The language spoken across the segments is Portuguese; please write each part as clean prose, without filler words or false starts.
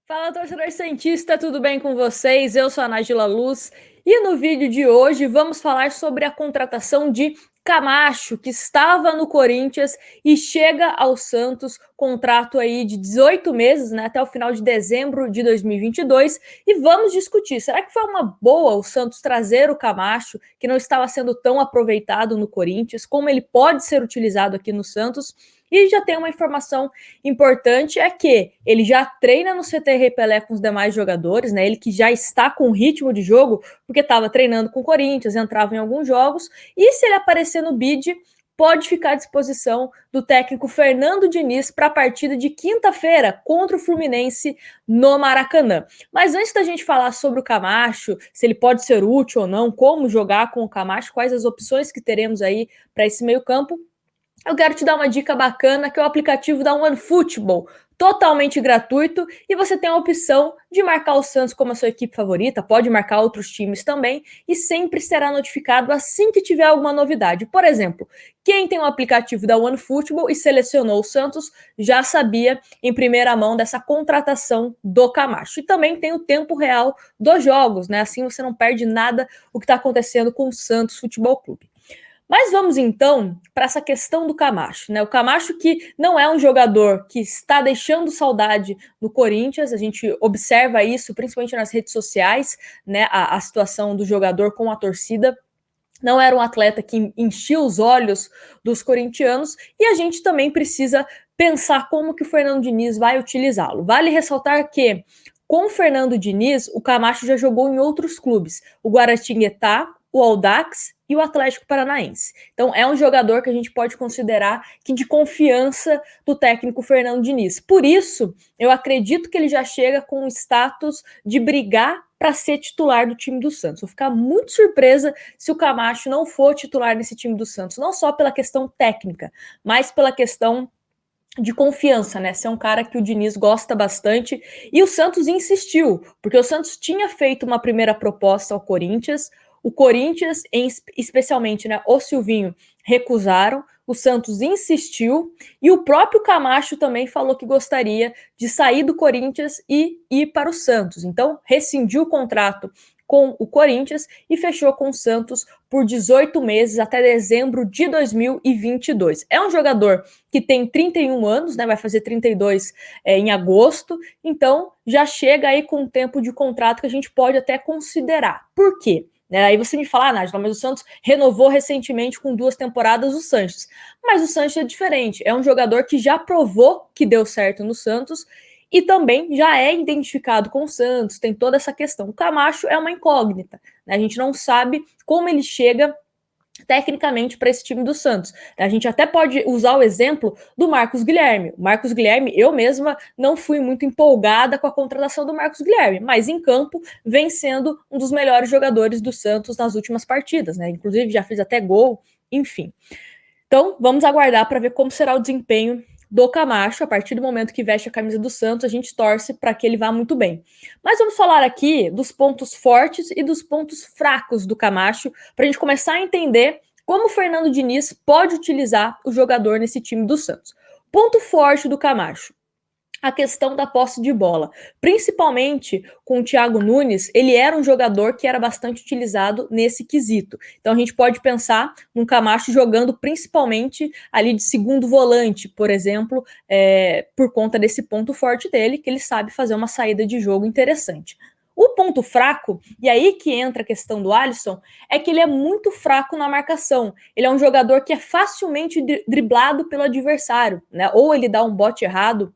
Fala, torcedor santista, tudo bem com vocês? Eu sou a Nájila Luz e no vídeo de hoje vamos falar sobre a contratação de Camacho, que estava no Corinthians e chega ao Santos, contrato aí de 18 meses, né, até o final de dezembro de 2022, e vamos discutir, será que foi uma boa o Santos trazer o Camacho, que não estava sendo tão aproveitado no Corinthians, como ele pode ser utilizado aqui no Santos? E já tem uma informação importante é que ele já treina no CT Pelé com os demais jogadores, né? Ele que já está com ritmo de jogo, porque estava treinando com o Corinthians, entrava em alguns jogos, e se ele aparecer no bid, pode ficar à disposição do técnico Fernando Diniz para a partida de quinta-feira contra o Fluminense no Maracanã. Mas antes da gente falar sobre o Camacho, se ele pode ser útil ou não, como jogar com o Camacho, quais as opções que teremos aí para esse meio-campo, eu quero te dar uma dica bacana, que é o aplicativo da OneFootball, totalmente gratuito, e você tem a opção de marcar o Santos como a sua equipe favorita, pode marcar outros times também, e sempre será notificado assim que tiver alguma novidade. Por exemplo, quem tem o aplicativo da OneFootball e selecionou o Santos já sabia em primeira mão dessa contratação do Camacho. E também tem o tempo real dos jogos, né? Assim você não perde nada o que está acontecendo com o Santos Futebol Clube. Mas vamos então para essa questão do Camacho, né? O Camacho que não é um jogador que está deixando saudade no Corinthians, a gente observa isso principalmente nas redes sociais, né? A situação do jogador com a torcida. Não era um atleta que enchia os olhos dos corintianos e a gente também precisa pensar como que o Fernando Diniz vai utilizá-lo. Vale ressaltar que com o Fernando Diniz, o Camacho já jogou em outros clubes, o Guaratinguetá, o Audax e o Atlético Paranaense. Então é um jogador que a gente pode considerar que de confiança do técnico Fernando Diniz. Por isso, eu acredito que ele já chega com o status de brigar para ser titular do time do Santos. Vou ficar muito surpresa se o Camacho não for titular nesse time do Santos, não só pela questão técnica, mas pela questão de confiança, né? Ser um cara que o Diniz gosta bastante. E o Santos insistiu, porque o Santos tinha feito uma primeira proposta ao Corinthians, o Corinthians, especialmente, né, o Silvinho, recusaram, o Santos insistiu, e o próprio Camacho também falou que gostaria de sair do Corinthians e ir para o Santos. Então, rescindiu o contrato com o Corinthians e fechou com o Santos por 18 meses até dezembro de 2022. É um jogador que tem 31 anos, né, vai fazer 32 em agosto, então já chega aí com um tempo de contrato que a gente pode até considerar. Por quê? Aí você me fala, Nájila, mas o Santos renovou recentemente com 2 temporadas o Sanches. Mas o Sanches é diferente, é um jogador que já provou que deu certo no Santos e também já é identificado com o Santos, tem toda essa questão. O Camacho é uma incógnita, né? A gente não sabe como ele chega tecnicamente para esse time do Santos. A gente até pode usar o exemplo do Marcos Guilherme. O Marcos Guilherme, eu mesma não fui muito empolgada com a contratação do Marcos Guilherme, mas em campo vem sendo um dos melhores jogadores do Santos nas últimas partidas, né? Inclusive já fez até gol, enfim. Então, vamos aguardar para ver como será o desempenho do Camacho. A partir do momento que veste a camisa do Santos, a gente torce para que ele vá muito bem. Mas vamos falar aqui dos pontos fortes e dos pontos fracos do Camacho, para a gente começar a entender como o Fernando Diniz pode utilizar o jogador nesse time do Santos. Ponto forte do Camacho: a questão da posse de bola. Principalmente com o Thiago Nunes, ele era um jogador que era bastante utilizado nesse quesito. Então a gente pode pensar num Camacho jogando principalmente ali de segundo volante, por exemplo, por conta desse ponto forte dele, que ele sabe fazer uma saída de jogo interessante. O ponto fraco, e aí que entra a questão do Alisson, é que ele é muito fraco na marcação. Ele é um jogador que é facilmente driblado pelo adversário, né? Ou ele dá um bote errado,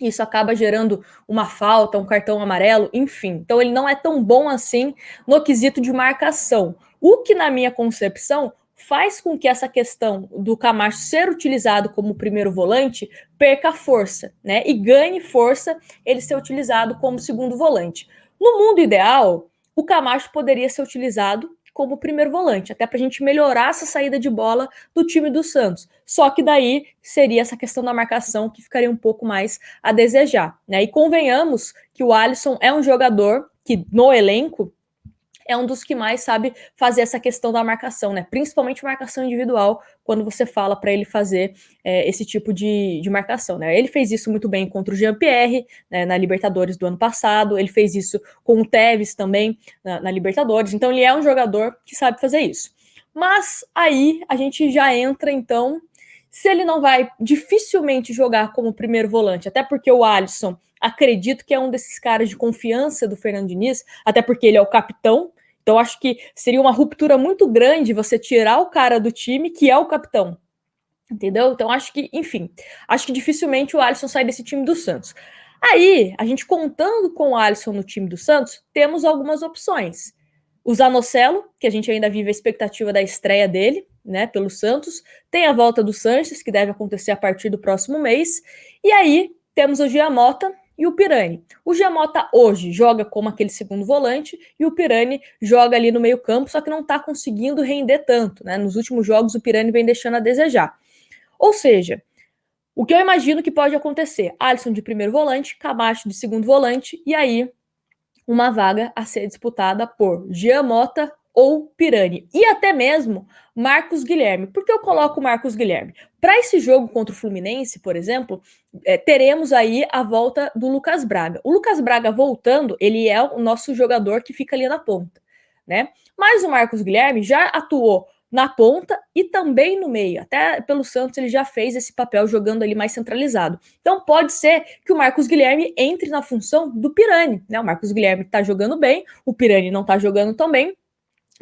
isso acaba gerando uma falta, um cartão amarelo, enfim. Então ele não é tão bom assim no quesito de marcação. O que, na minha concepção, faz com que essa questão do Camacho ser utilizado como primeiro volante perca força, né? E ganhe força ele ser utilizado como segundo volante. No mundo ideal, o Camacho poderia ser utilizado como primeiro volante, até para a gente melhorar essa saída de bola do time do Santos. Só que daí seria essa questão da marcação que ficaria um pouco mais a desejar, né? E convenhamos que o Alisson é um jogador que no elenco é um dos que mais sabe fazer essa questão da marcação, né? Principalmente marcação individual, quando você fala para ele fazer esse tipo de marcação, né? Ele fez isso muito bem contra o Jean-Pierre, né, na Libertadores do ano passado, ele fez isso com o Tevez também na Libertadores, então ele é um jogador que sabe fazer isso. Mas aí a gente já entra, então, se ele não vai dificilmente jogar como primeiro volante, até porque o Alisson, acredito que é um desses caras de confiança do Fernando Diniz, até porque ele é o capitão, então acho que seria uma ruptura muito grande você tirar o cara do time que é o capitão, entendeu? Então acho que, enfim, acho que dificilmente o Alisson sai desse time do Santos. Aí, a gente contando com o Alisson no time do Santos, temos algumas opções. O Zanocelo, que a gente ainda vive a expectativa da estreia dele, né, pelo Santos. Tem a volta do Sanches, que deve acontecer a partir do próximo mês. E aí, temos o Giamota e o Pirani. O Giamota hoje joga como aquele segundo volante e o Pirani joga ali no meio campo, só que não está conseguindo render tanto, né? Nos últimos jogos o Pirani vem deixando a desejar. Ou seja, o que eu imagino que pode acontecer? Alisson de primeiro volante, Camacho de segundo volante, e aí uma vaga a ser disputada por Giamota ou Pirani. E até mesmo Marcos Guilherme. Por que eu coloco Marcos Guilherme? Para esse jogo contra o Fluminense, por exemplo, teremos aí a volta do Lucas Braga. O Lucas Braga voltando, ele é o nosso jogador que fica ali na ponta, né? Mas o Marcos Guilherme já atuou na ponta e também no meio. Até pelo Santos ele já fez esse papel jogando ali mais centralizado. Então pode ser que o Marcos Guilherme entre na função do Pirani, né? O Marcos Guilherme tá jogando bem, o Pirani não tá jogando tão bem.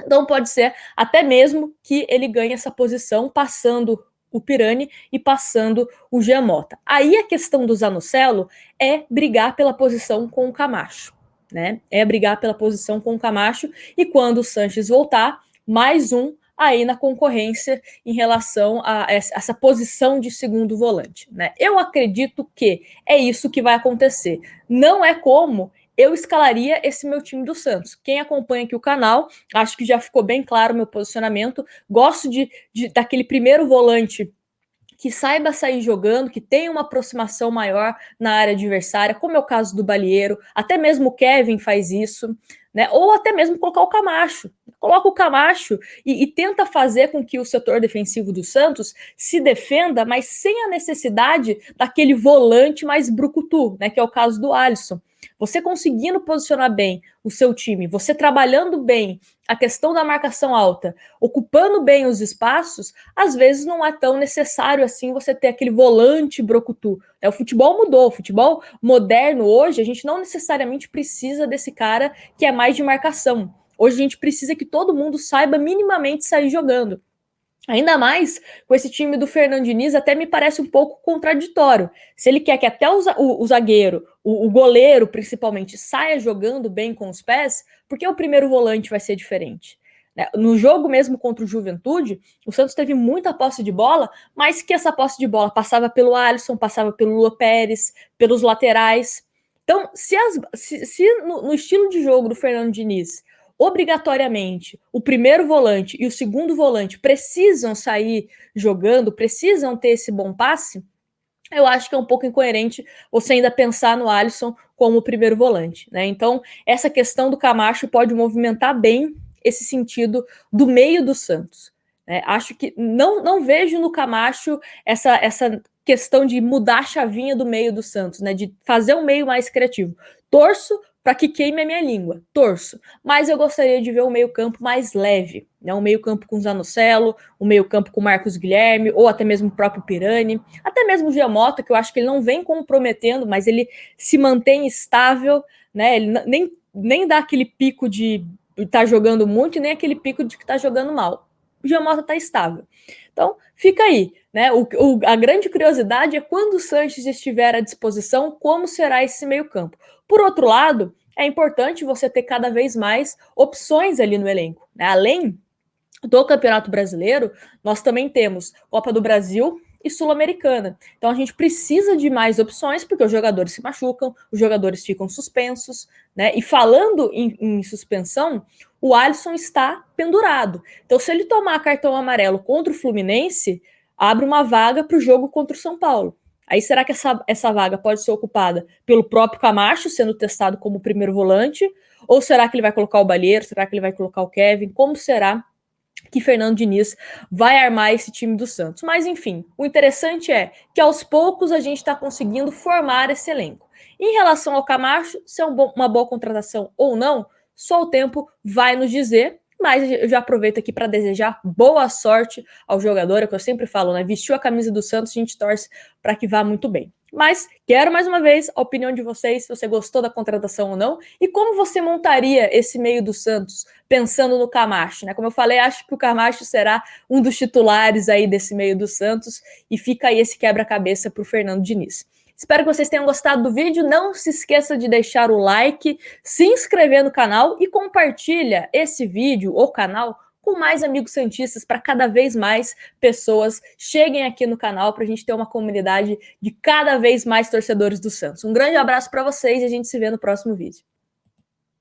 Então pode ser até mesmo que ele ganhe essa posição passando o Pirani e passando o Giamota. Aí a questão do Zanocelo é brigar pela posição com o Camacho, né? É brigar pela posição com o Camacho e quando o Sanches voltar, mais um aí na concorrência em relação a essa posição de segundo volante, né? Eu acredito que é isso que vai acontecer. Não é como eu escalaria esse meu time do Santos. Quem acompanha aqui o canal, acho que já ficou bem claro o meu posicionamento. Gosto daquele primeiro volante que saiba sair jogando, que tenha uma aproximação maior na área adversária, como é o caso do Balieiro, até mesmo o Kevin faz isso, né? Ou até mesmo colocar o Camacho. Coloca o Camacho e tenta fazer com que o setor defensivo do Santos se defenda, mas sem a necessidade daquele volante mais brucutu, né? Que é o caso do Alisson. Você conseguindo posicionar bem o seu time, você trabalhando bem a questão da marcação alta, ocupando bem os espaços, às vezes não é tão necessário assim você ter aquele volante brocutu. O futebol mudou, o futebol moderno hoje, a gente não necessariamente precisa desse cara que é mais de marcação. Hoje a gente precisa que todo mundo saiba minimamente sair jogando. Ainda mais com esse time do Fernando Diniz, até me parece um pouco contraditório. Se ele quer que até o zagueiro, o goleiro principalmente, saia jogando bem com os pés, por que o primeiro volante vai ser diferente? No jogo mesmo contra o Juventude, o Santos teve muita posse de bola, mas que essa posse de bola passava pelo Alisson, passava pelo Lua Pérez, pelos laterais. Então, se no estilo de jogo do Fernando Diniz obrigatoriamente o primeiro volante e o segundo volante precisam sair jogando, precisam ter esse bom passe, eu acho que é um pouco incoerente você ainda pensar no Alisson como o primeiro volante, né? Então, essa questão do Camacho pode movimentar bem esse sentido do meio do Santos, né? Acho que não vejo no Camacho essa questão de mudar a chavinha do meio do Santos, né? De fazer um meio mais criativo. Torço para que queime a minha língua, torço. Mas eu gostaria de ver um meio-campo mais leve, né? Um meio-campo com Zanocelo, um meio-campo com Marcos Guilherme, ou até mesmo o próprio Pirani, até mesmo o Giamota, que eu acho que ele não vem comprometendo, mas ele se mantém estável, né? Ele nem dá aquele pico de estar jogando muito, e nem aquele pico de que está jogando mal. O Giamota está estável. Então, fica aí, né? A grande curiosidade é quando o Sanches estiver à disposição, como será esse meio-campo. Por outro lado, é importante você ter cada vez mais opções ali no elenco, né? Além do Campeonato Brasileiro, nós também temos Copa do Brasil e Sul-Americana. Então a gente precisa de mais opções, porque os jogadores se machucam, os jogadores ficam suspensos, né? E falando em suspensão, o Alisson está pendurado. Então, se ele tomar cartão amarelo contra o Fluminense, abre uma vaga para o jogo contra o São Paulo. Aí será que essa vaga pode ser ocupada pelo próprio Camacho, sendo testado como primeiro volante? Ou será que ele vai colocar o Balheiro? Será que ele vai colocar o Kevin? Como será que Fernando Diniz vai armar esse time do Santos? Mas enfim, o interessante é que aos poucos a gente está conseguindo formar esse elenco. Em relação ao Camacho, se é uma boa contratação ou não, só o tempo vai nos dizer. Mas eu já aproveito aqui para desejar boa sorte ao jogador, é o que eu sempre falo, né? Vestiu a camisa do Santos, a gente torce para que vá muito bem. Mas quero mais uma vez a opinião de vocês, se você gostou da contratação ou não, e como você montaria esse meio do Santos, pensando no Camacho, né? Como eu falei, acho que o Camacho será um dos titulares aí desse meio do Santos, e fica aí esse quebra-cabeça para o Fernando Diniz. Espero que vocês tenham gostado do vídeo. Não se esqueça de deixar o like, se inscrever no canal e compartilha esse vídeo ou canal com mais amigos santistas para cada vez mais pessoas cheguem aqui no canal para a gente ter uma comunidade de cada vez mais torcedores do Santos. Um grande abraço para vocês e a gente se vê no próximo vídeo.